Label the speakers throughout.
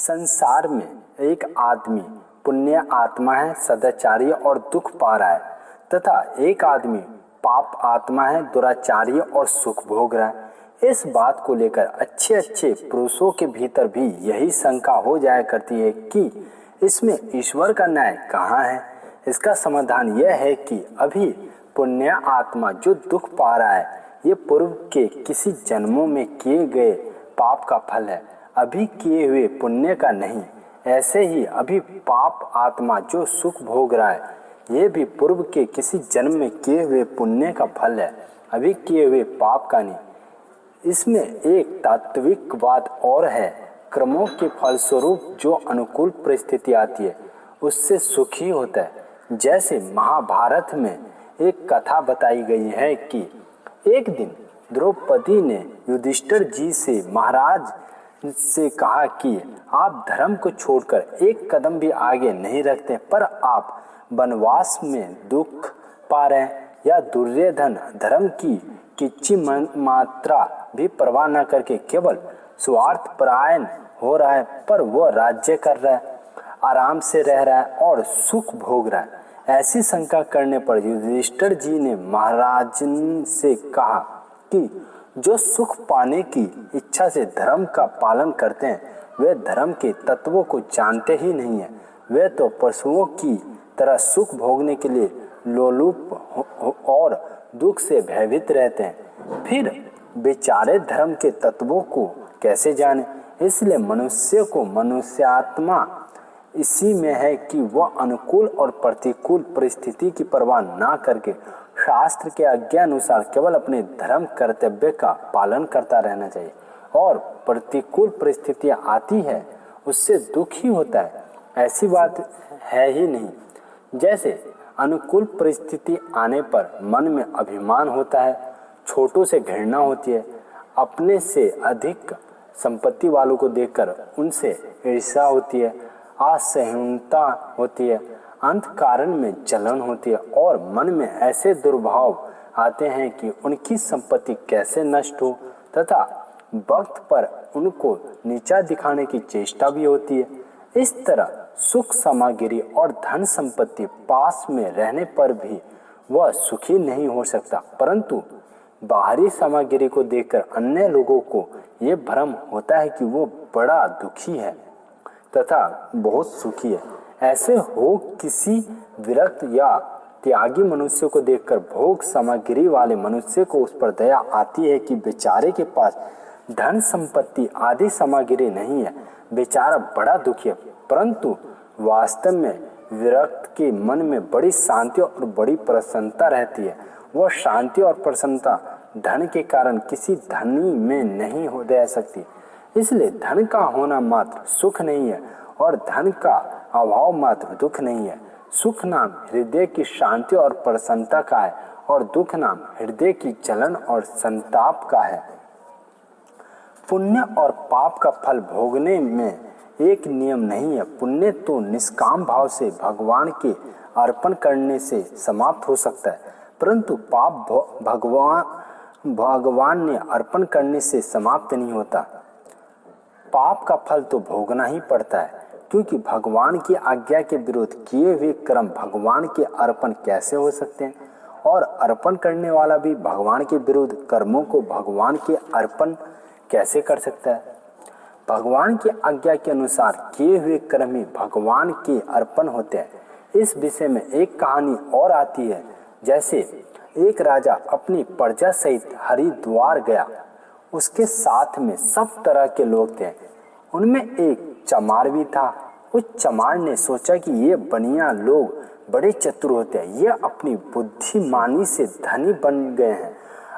Speaker 1: संसार में एक आदमी पुण्य आत्मा है, सदाचारी और दुख पा रहा है, तथा एक आदमी पाप आत्मा है, दुराचारी और सुख भोग रहा है। इस बात को लेकर अच्छे अच्छे पुरुषों के भीतर भी यही शंका हो जाया करती है कि इसमें ईश्वर का न्याय कहाँ है। इसका समाधान यह है कि अभी पुण्य आत्मा जो दुख पा रहा है, ये पूर्व के किसी जन्मों में किए गए पाप का फल है, अभी किए हुए पुण्य का नहीं। ऐसे ही अभी पाप आत्मा जो सुख भोग रहा है, ये भी पूर्व के किसी जन्म में किए हुए पुण्य का फल है, अभी किए हुए पाप का नहीं। इसमें एक तात्विक बात और है, कर्मों के फलस्वरूप जो अनुकूल परिस्थिति आती है उससे सुख ही होता है। जैसे महाभारत में एक कथा बताई गई है कि एक दिन द्रौपदी ने युधिष्ठिर जी से महाराज से कहा कि आप धर्म को छोड़कर एक कदम भी आगे नहीं रखते, पर आप वनवास में दुख पा रहे हैं, या दुर्योधन धर्म की किंची मात्रा भी परवाह न करके केवल स्वार्थ परायण हो रहा है, पर वह राज्य कर रहा है, आराम से रह रहा है और सुख भोग रहा है। ऐसी शंका करने पर युधिष्ठिर जी ने महाराज से कहा कि जो सुख पाने की इच्छा से धर्म का पालन करते हैं, वे धर्म के तत्वों को जानते ही नहीं है। वे तो पशुओं की तरह सुख भोगने के लिए लोलुप और दुख से भयभीत रहते हैं। फिर बेचारे धर्म के तत्वों को कैसे जाने। इसलिए मनुष्य को मनुष्यात्मा इसी में है कि वह अनुकूल और प्रतिकूल परिस्थिति की परवाह ना करके शास्त्र के आज्ञा अनुसार केवल अपने धर्म कर्तव्य का पालन करता रहना चाहिए, और प्रतिकूल परिस्थितियां आती है उससे दुख ही होता है, ऐसी बात है ही नहीं। जैसे अनुकूल परिस्थिति आने पर मन में अभिमान होता है, छोटों से घृणा होती है, अपने से अधिक संपत्ति वालों को देखकर उनसे ईर्ष्या होती है, असहिष्णुता होती है, अंत कारण में जलन होती है, और मन में ऐसे दुर्भाव आते हैं कि उनकी संपत्ति कैसे नष्ट हो, तथा वक्त पर उनको नीचा दिखाने की चेष्टा भी होती है। इस तरह सुख सामग्री और धन संपत्ति पास में रहने पर भी वह सुखी नहीं हो सकता, परंतु बाहरी सामग्री को देखकर अन्य लोगों को ये भ्रम होता है कि वो बड़ा दुखी है तथा बहुत सुखी है। ऐसे हो किसी विरक्त या त्यागी मनुष्य को देखकर भोग सामग्री वाले मनुष्य को उस पर दया आती है कि बेचारे के पास धन संपत्ति आदि सामग्री नहीं है, बेचारा बड़ा दुखी है। परंतु वास्तव में विरक्त के मन में बड़ी शांति और बड़ी प्रसन्नता रहती है। वह शांति और प्रसन्नता धन के कारण किसी धनी में नहीं हो रह सकती। इसलिए धन का होना मात्र सुख नहीं है और धन का अभाव मात्र दुख नहीं है। सुख नाम हृदय की शांति और प्रसन्नता का है, और दुख नाम हृदय की जलन और संताप का है। पुण्य और पाप का फल भोगने में एक नियम नहीं है। पुण्य तो निष्काम भाव से भगवान के अर्पण करने से समाप्त हो सकता है, परंतु पाप भगवान ने अर्पण करने से समाप्त नहीं होता। पाप का फल तो भोगना ही पड़ता है, क्योंकि भगवान की आज्ञा के विरुद्ध किए हुए कर्म भगवान के अर्पण कैसे हो सकते हैं, और अर्पण करने वाला भी भगवान के विरुद्ध कर्मों को भगवान के अर्पण कैसे कर सकता है। भगवान की आज्ञा के अनुसार किए हुए कर्म ही भगवान के अर्पण होते हैं। इस विषय में एक कहानी और आती है। जैसे एक राजा अपनी प्रजा सहित हरिद्वार गया, उसके साथ में सब तरह के लोग थे। उनमें एक चमार भी था। उस चमार ने सोचा कि ये बनिया लोग बड़े चतुर होते हैं, ये अपनी बुद्धिमानी से धनी बन गए हैं,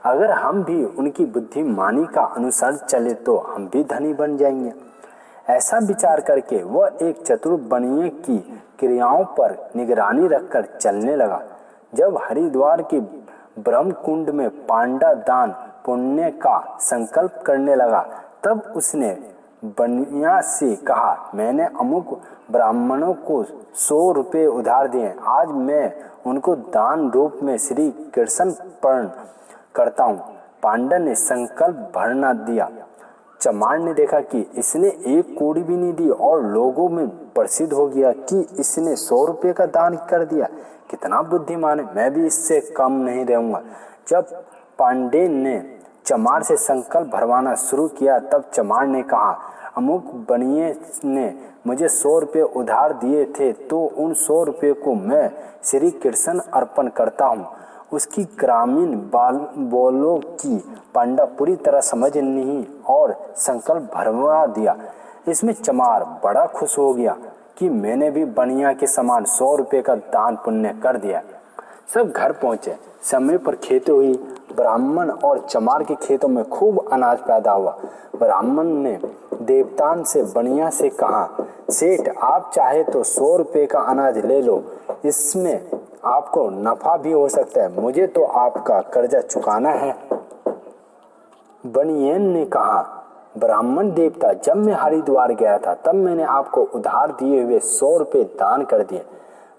Speaker 1: अगर हम भी उनकी बुद्धिमानी का अनुसार चले तो हम भी धनी बन जाएंगे। ऐसा विचार करके वह एक चतुर बनिए की क्रियाओं पर निगरानी रखकर चलने लगा। जब हरिद्वार के ब्रह्म कुंड में पांडा दान पुण्य का संकल्प करने लगा, तब उसने बनिया से कहा, मैंने अमुक ब्राह्मणों को 100 रुपये उधार दिए, आज मैं उनको दान रूप में श्री कृष्ण प्रण करता हूँ। पांडा ने संकल्प भरना दिया। चमार ने देखा कि इसने एक कौड़ी भी नहीं दी और लोगों में प्रसिद्ध हो गया कि इसने 100 रुपये का दान कर दिया। कितना बुद्धिमान है, मैं भी इससे कम नहीं रहूंगा। जब पांडे ने चमार से संकल्प भरवाना शुरू किया तब चमार ने कहा, अमुक बनिए ने मुझे 100 रुपये उधार दिए थे, तो उन 100 रुपये को मैं श्री कृष्ण अर्पण करता हूँ। उसकी ग्रामीण बोलों की पांडा पूरी तरह समझ नहीं और संकल्प भरवा दिया। इसमें चमार बड़ा खुश हो गया कि मैंने भी बनिया के समान 100 रुपये का दान पुण्य कर दिया। सब घर पहुंचे। समय पर खेती हुई। ब्राह्मण और चमार के खेतों में खूब अनाज पैदा हुआ। ब्राह्मण ने देवतान से बनिया से कहा, सेठ आप चाहे तो 100 रुपये का अनाज ले लो, इसमें आपको नफा भी हो सकता है, मुझे तो आपका कर्जा चुकाना है। बनियन ने कहा, ब्राह्मण देवता, जब मैं हरिद्वार गया था तब मैंने आपको उधार दिए हुए 100 रुपये दान कर दिए।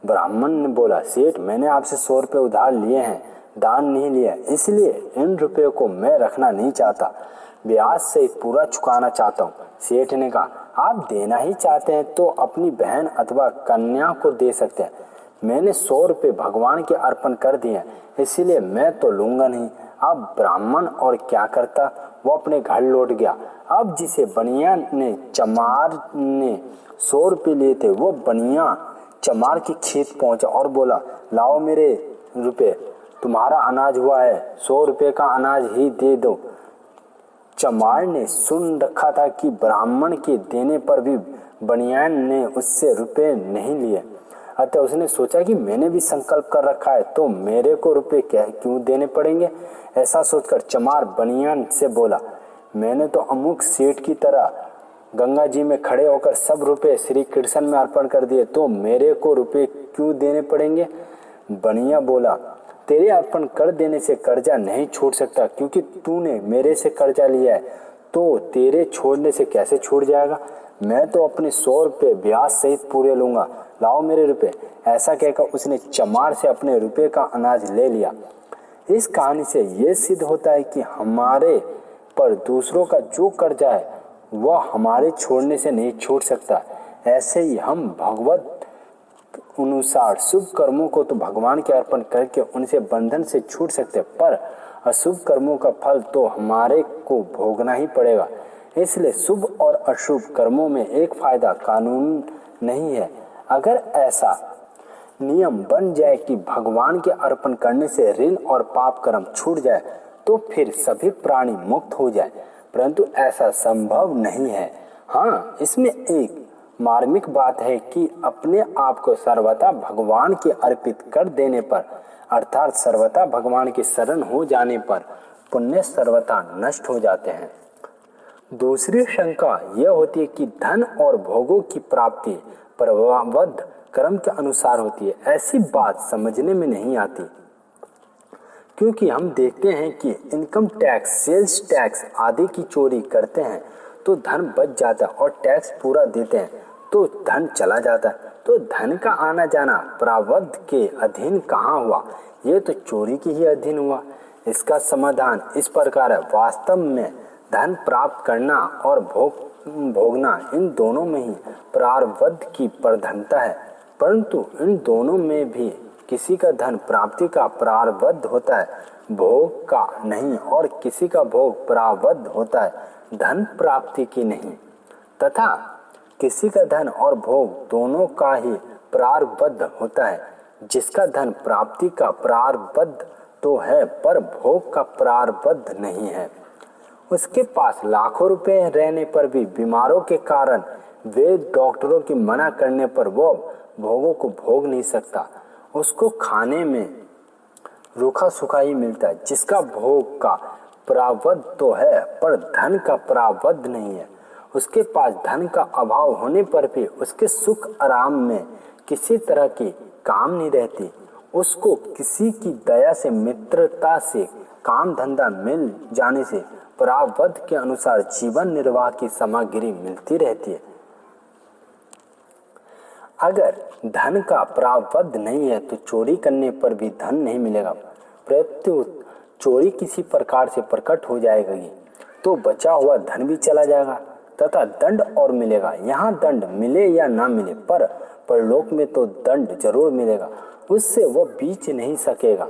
Speaker 1: ब्राह्मण ने बोला, सेठ मैंने आपसे 100 रुपये उधार लिए हैं, दान नहीं लिया, इसलिए इन रुपयों को मैं रखना नहीं चाहता, ब्याज से पूरा चुकाना चाहता हूँ। सेठ ने कहा, आप देना ही चाहते हैं तो अपनी बहन अथवा कन्या को दे सकते हैं। मैंने 100 रुपये भगवान के अर्पण कर दिए हैं, इसीलिए मैं तो लूंगा नहीं। अब ब्राह्मण और क्या करता, वो अपने घर लौट गया। अब जिसे बनिया ने चमार ने 100 रुपये लिए थे, वो बनिया चमार के खेत पहुंचा और बोला, लाओ मेरे रुपये, तुम्हारा अनाज हुआ है, 100 रुपये का अनाज ही दे दो। चमार ने सुन रखा था कि ब्राह्मण के देने पर भी बनियान ने उससे रुपये नहीं लिए, अतः उसने सोचा कि मैंने भी संकल्प कर रखा है तो मेरे को रुपये क्यों देने पड़ेंगे। ऐसा सोचकर चमार बनियान से बोला, मैंने तो अमुक सेठ की तरह गंगा जी में खड़े होकर सब रुपये श्री कृष्ण में अर्पण कर दिए, तो मेरे को रुपये क्यों देने पड़ेंगे। बनिया बोला, तेरे अर्पण कर देने से कर्जा नहीं छूट सकता, क्योंकि तूने मेरे से कर्जा लिया है, तो तेरे छोड़ने से कैसे छूट जाएगा। मैं तो अपने 100 रुपये ब्याज सहित पूरे लूंगा, लाओ मेरे रुपये। ऐसा कहकर उसने चमार से अपने रुपये का अनाज ले लिया। इस कहानी से ये सिद्ध होता है कि हमारे पर दूसरों का जो कर्जा है वह हमारे छोड़ने से नहीं छूट सकता। ऐसे ही हम भगवत अनुसार शुभ कर्मों को तो भगवान के अर्पण करके उनसे बंधन से छूट सकते, पर अशुभ कर्मों का फल तो हमारे को भोगना ही पड़ेगा। इसलिए शुभ और अशुभ कर्मों में एक फायदा कानून नहीं है। अगर ऐसा नियम बन जाए कि भगवान के अर्पण करने से ऋण और पाप कर्म छूट जाए तो फिर सभी प्राणी मुक्त हो जाए, परंतु ऐसा संभव नहीं है। हाँ, इसमें एक मार्मिक बात है कि अपने आप को सर्वथा भगवान के अर्पित कर देने पर, अर्थात सर्वथा भगवान की शरण हो जाने पर पुण्य सर्वथा नष्ट हो जाते हैं। दूसरी शंका यह होती है कि धन और भोगों की प्राप्ति प्रभावबद्ध कर्म के अनुसार होती है। ऐसी बात समझने में नहीं आती, क्योंकि हम देखते हैं कि इनकम टैक्स, सेल्स टैक्स आदि की चोरी करते हैं तो धन बच जाता है, और टैक्स पूरा देते हैं तो धन चला जाता है। तो धन का आना जाना प्रारब्ध के अधीन कहाँ हुआ, ये तो चोरी के ही अधीन हुआ। इसका समाधान इस प्रकार है, वास्तव में धन प्राप्त करना और भोगना इन दोनों में ही प्रारब्ध की प्रधानता है, परंतु इन दोनों में भी किसी का धन प्राप्ति का प्रारब्ध होता है, भोग का नहीं, और किसी का भोग प्रारब्ध होता है, धन प्राप्ति की नहीं। तथा किसी का धन और भोग दोनों का ही प्रारब्ध होता है। जिसका धन प्राप्ति का प्रारब्ध तो है पर भोग का प्रारब्ध नहीं है, उसके पास लाखों रुपए रहने पर भी बीमारों के कारण वैद्य डॉक्टरों की मना करने पर वो भोगों को भोग नहीं सकता। उसको खाने में रूखा सूखा ही मिलता है। जिसका भोग का प्रारब्ध तो है पर धन का प्रारब्ध नहीं है, उसके पास धन का अभाव होने पर भी उसके सुख आराम में किसी तरह की काम नहीं रहती। उसको किसी की दया से, मित्रता से, काम धंधा मिल जाने से प्रारब्ध के अनुसार जीवन निर्वाह की सामग्री मिलती रहती है। अगर धन का प्रारब्ध नहीं है तो चोरी करने पर भी धन नहीं मिलेगा, प्रत्युत चोरी किसी प्रकार से प्रकट हो जाएगी। तो बचा हुआ धन भी चला जाएगा तथा दंड और मिलेगा। यहाँ दंड मिले या ना मिले, पर परलोक में तो दंड जरूर मिलेगा, उससे वह बीच नहीं सकेगा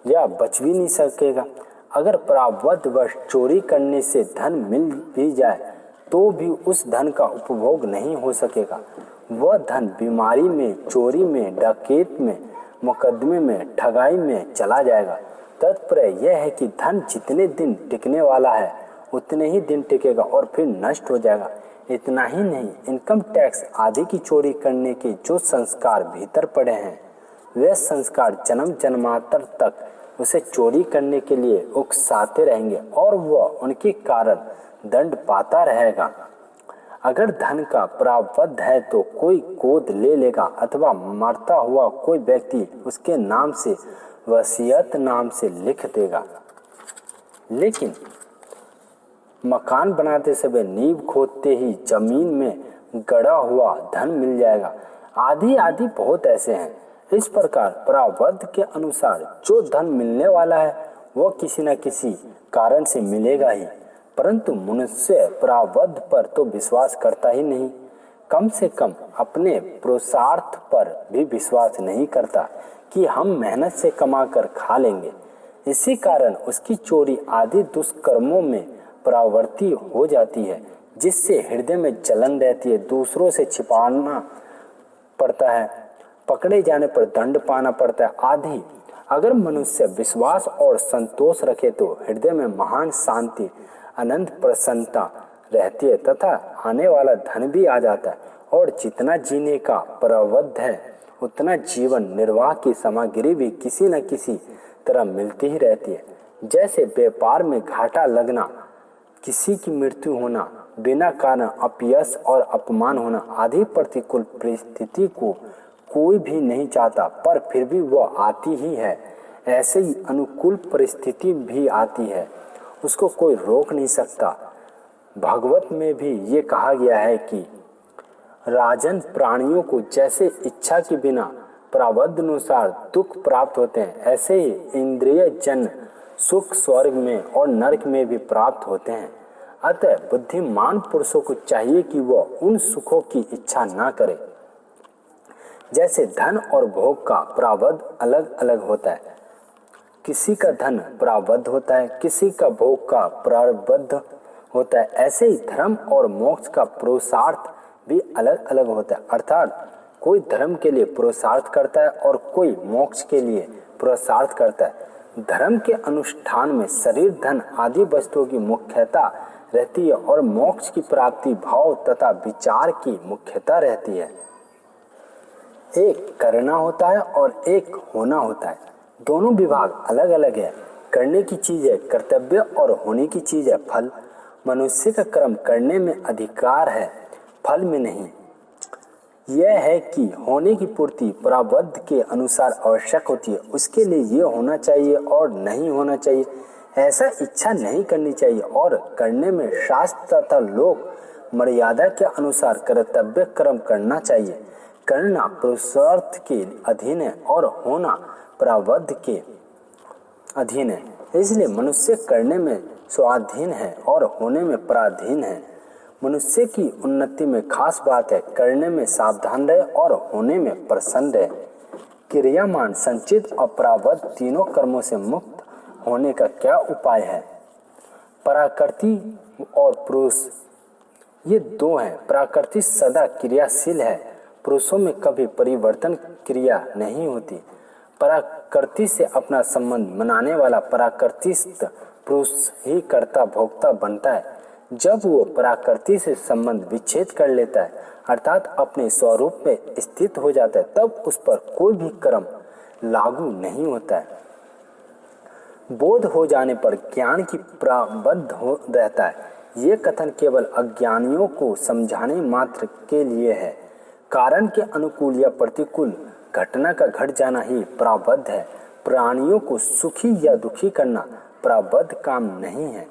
Speaker 1: या बच भी नहीं सकेगा। अगर प्रारब्धवश चोरी करने से धन मिल भी जाए तो भी उस धन का उपभोग नहीं हो सकेगा। वह धन बीमारी में, चोरी में, डकैत में, मुकदमे में, ठगाई में चला जाएगा। तात्पर्य यह है कि धन जितने दिन टिकने वाला है उतने ही दिन टिकेगा और फिर नष्ट हो जाएगा। इतना ही नहीं, इनकम टैक्स आदि की चोरी करने के जो संस्कार भीतर पड़े हैं वे संस्कार जन्म जन्मांतर तक उसे चोरी करने के लिए उकसाते रहेंगे और वह उनके कारण दंड पाता रहेगा। अगर धन का प्रारब्ध है तो कोई गोद ले लेगा अथवा मरता हुआ कोई व्यक्ति उसके नाम से वसीयत नाम से लिख देगा। लेकिन मकान बनाते समय नींव खोदते ही जमीन में गड़ा हुआ धन मिल जाएगा। आदि आदि बहुत ऐसे हैं। इस प्रकार प्रारब्ध के अनुसार जो धन मिलने वाला है वह किसी न किसी कारण से मिलेगा ही, परंतु मनुष्य प्रारब्ध पर तो विश्वास करता ही नहीं। कम से कम अपने पुरुषार्थ पर भी विश्वास नहीं करता कि हम मेहनत से कमाकर खा लेंगे। इसी कारण उसकी चोरी आदि दुष्कर्मों में प्रवृत्ति हो जाती है, जिससे हृदय में जलन रहती है, दूसरों से छिपाना पड़ता है, पकड़े जाने पर दंड पाना पड़ता है आदि। अगर मनुष्य विश्वास और संतोष रखे तो हृदय में महान शांति, अनंत प्रसन्नता रहती है तथा आने वाला धन भी आ जाता है। और जितना जीने का प्रारब्ध है उतना जीवन निर्वाह की सामग्री भी किसी न किसी तरह मिलती ही रहती है। जैसे व्यापार में घाटा लगना, किसी की मृत्यु होना, बिना कारण अपयश और अपमान होना आदि प्रतिकूल परिस्थिति को कोई भी नहीं चाहता, पर फिर भी वह आती ही है। ऐसे ही अनुकूल परिस्थिति भी आती है, उसको कोई रोक नहीं सकता। भागवत में भी ये कहा गया है कि राजन प्राणियों को जैसे इच्छा के बिना प्रारब्ध अनुसार दुख प्राप्त होते हैं, ऐसे ही इंद्रिय जन सुख स्वर्ग में और नरक में भी प्राप्त होते हैं। अतः बुद्धिमान पुरुषों को चाहिए कि वह उन सुखों की इच्छा ना करे। जैसे धन और भोग का प्रारब्ध अलग अलग होता है, किसी का धन प्रारब्ध होता है, किसी का भोग का प्रारब्ध होता है, ऐसे ही धर्म और मोक्ष का पुरुषार्थ भी अलग अलग होता है। अर्थात कोई धर्म के लिए पुरुषार्थ करता है और कोई मोक्ष के लिए पुरुषार्थ करता है। धर्म के अनुष्ठान में शरीर, धन आदि वस्तुओं की मुख्यता रहती है और मोक्ष की प्राप्ति भाव तथा विचार की मुख्यता रहती है। एक करना होता है और एक होना होता है, दोनों विभाग अलग अलग है। करने की चीज है कर्तव्य और होने की चीज है फल। मनुष्य का कर्म करने में अधिकार है, फल में नहीं। यह है कि होने की पूर्ति प्रारब्ध के अनुसार आवश्यक होती है, उसके लिए ये होना चाहिए और नहीं होना चाहिए ऐसा इच्छा नहीं करनी चाहिए। और करने में शास्त्र तथा लोक मर्यादा के अनुसार कर्तव्य कर्म करना चाहिए। करना पुरुषार्थ के अधीन है और होना प्रारब्ध के अधीन है। इसलिए मनुष्य करने में स्वाधीन है और होने में पराधीन है। मनुष्य की उन्नति में खास बात है करने में सावधान रहे और होने में प्रसन्न रहे। क्रियामान, संचित और प्रारब्ध तीनों कर्मों से मुक्त होने का क्या उपाय है? प्रकृति और पुरुष ये दो हैं। प्रकृति सदा क्रियाशील है, पुरुषों में कभी परिवर्तन क्रिया नहीं होती। प्रकृति से अपना संबंध मनाने वाला प्राकृतिस्थ पुरुष ही कर्ता भोक्ता बनता है। जब वो प्रकृति से संबंध विच्छेद कर लेता है अर्थात अपने स्वरूप में स्थित हो जाता है, तब उस पर कोई भी कर्म लागू नहीं होता है। बोध हो जाने पर ज्ञान की प्रारब्ध हो रहता है। ये कथन केवल अज्ञानियों को समझाने मात्र के लिए है। कारण के अनुकूल या प्रतिकूल घटना का घट जाना ही प्रारब्ध है। प्राणियों को सुखी या दुखी करना प्रारब्ध काम नहीं है,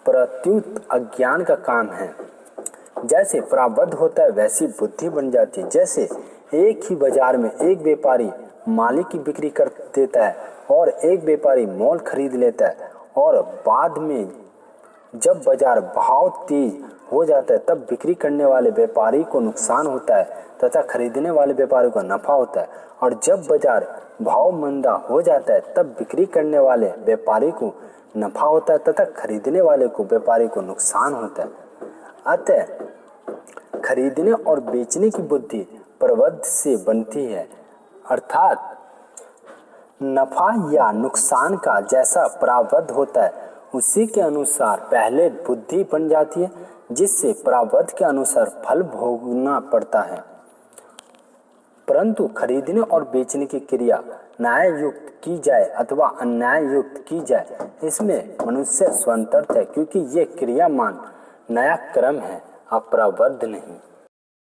Speaker 1: प्रत्युत अज्ञान का काम है। जैसे प्रारब्ध होता है वैसी बुद्धि बन जाती है। जैसे एक ही बाजार में एक व्यापारी माली की बिक्री कर देता है और एक व्यापारी मोल खरीद लेता है और बाद में जब बाजार भाव तेज हो जाता है तब बिक्री करने वाले व्यापारी को नुकसान होता है तथा खरीदने वाले व्यापारी को नफा होता है, और जब बाजार भाव मंदा हो जाता है तब बिक्री करने वाले व्यापारी को नफा होता है तथा खरीदने वाले को व्यापारी को नुकसान होता है। अतः खरीदने और बेचने की बुद्धि प्रबंध से बनती है, अर्थात नफा या नुकसान का जैसा प्रारब्ध होता है उसी के अनुसार पहले बुद्धि बन जाती है, जिससे प्रारब्ध के अनुसार फल भोगना पड़ता है। परंतु खरीदने और बेचने की क्रिया न्याय युक्त की जाए अथवा अन्याय युक्त की जाए, इसमें मनुष्य स्वतंत्र है, क्योंकि ये क्रियामान नया क्रम है, अप्रबद्ध नहीं।